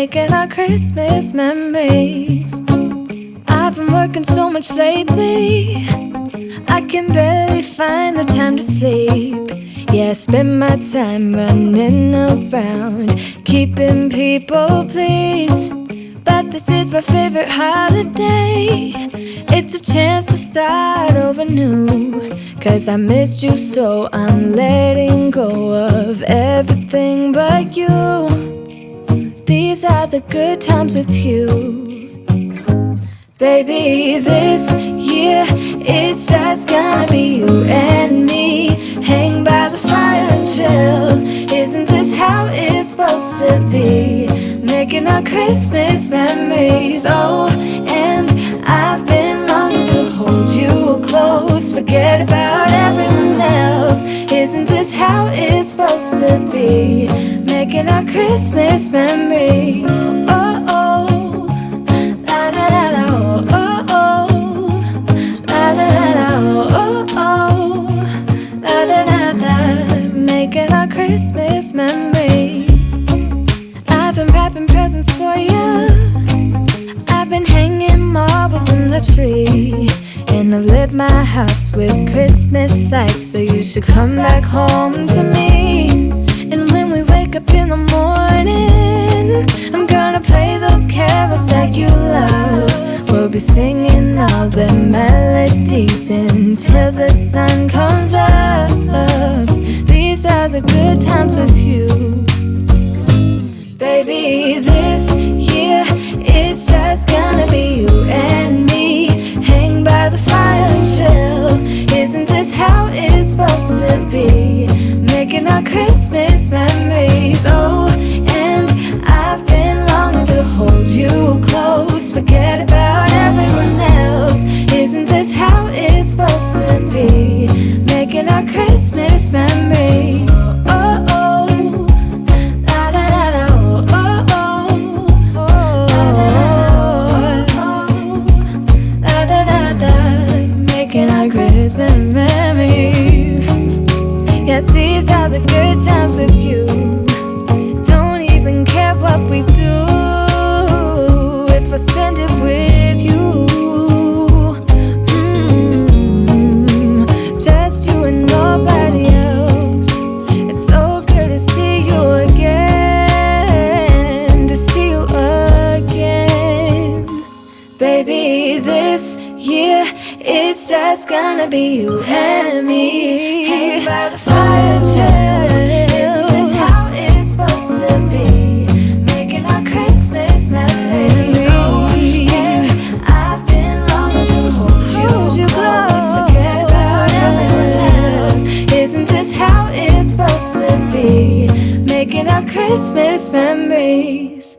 making our Christmas memories. I've been working so much lately, I can barely find the time to sleep. Yeah, I spend my time running around, keeping people pleased. But this is my favorite holiday. It's a chance to start over new. Cause I missed you, so I'm letting go of everything but you. These are the good times with you. Baby, this year it's just gonna be you and me. Hang by the fire and chill. Isn't this how it's supposed to be? Making our Christmas memories. Oh, and I've been longing to hold you close. Forget about everyone else. Isn't this how it's supposed to be? Making our Christmas memories. Oh, oh, la da da da, oh, oh, la da da da, oh, oh, la da da da. Making our Christmas memories. I've been wrapping presents for you. I've been hanging marbles in the tree, and I've lit my house with Christmas lights. So you should come back home to me. And when we wake up in the morning, I'm gonna play those carols that you love. We'll be singing all the melodies until the sun comes up. These are the good times with you. Baby, this year it's just gonna be you and me. Hang by the fire and chill. Isn't this how it's supposed to be? Making our Christmas memories. Oh, just gonna be you and me. Hang by the fire and chill. Isn't this how it's supposed to be? Making our Christmas memories. Oh yeah, I've been longing to hold you close. Forget about everyone else. Isn't this how it's supposed to be? Making our Christmas memories.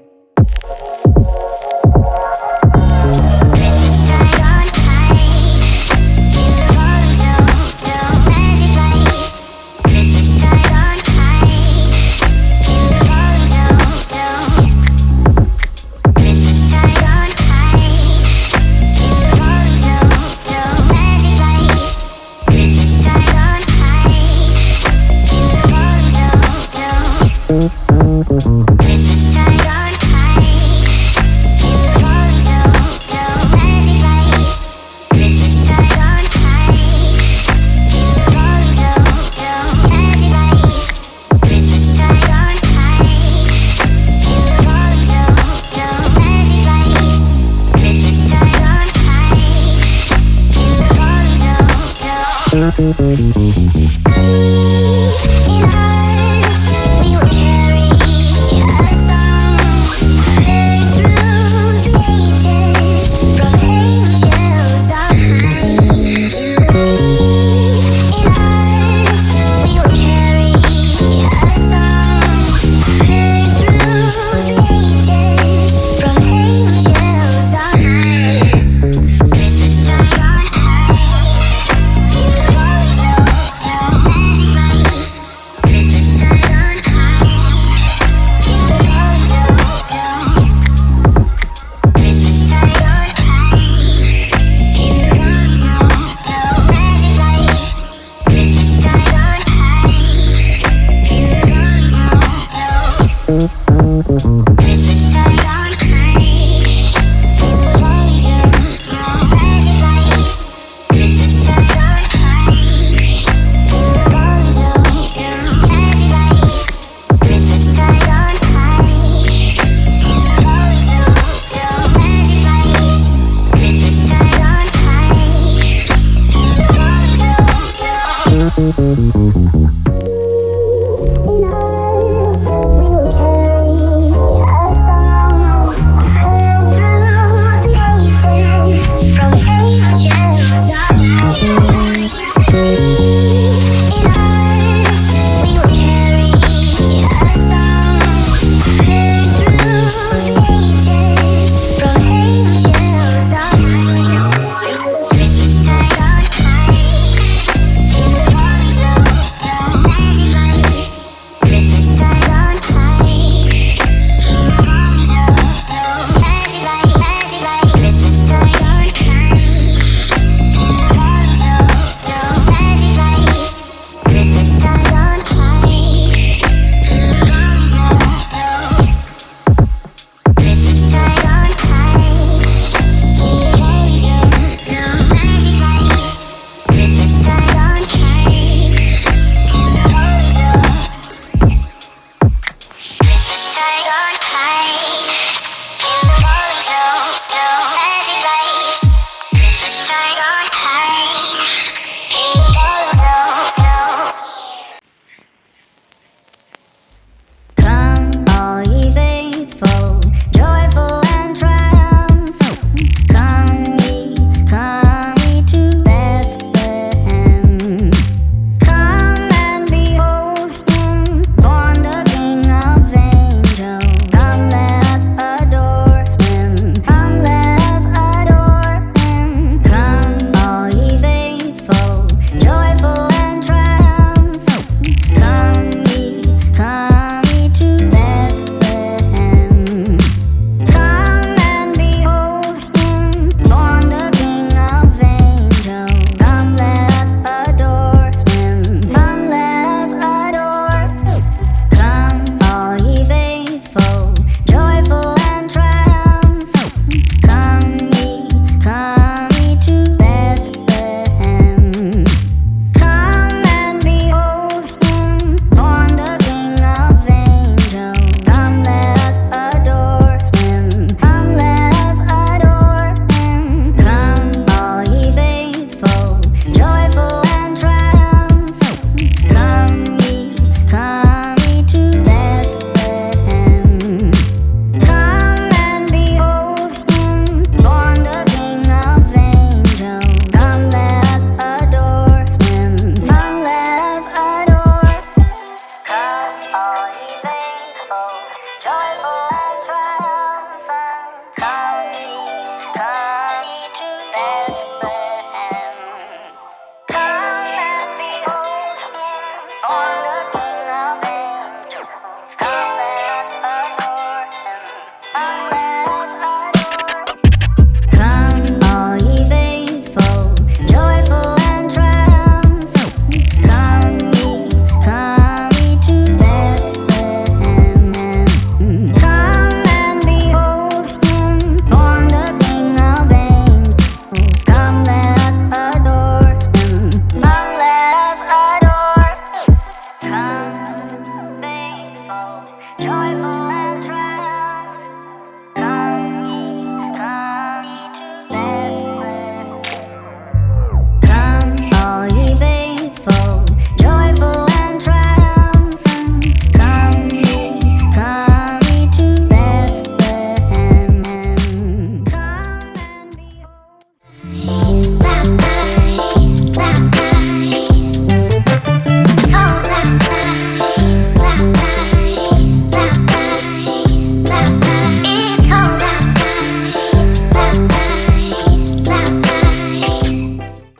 Joy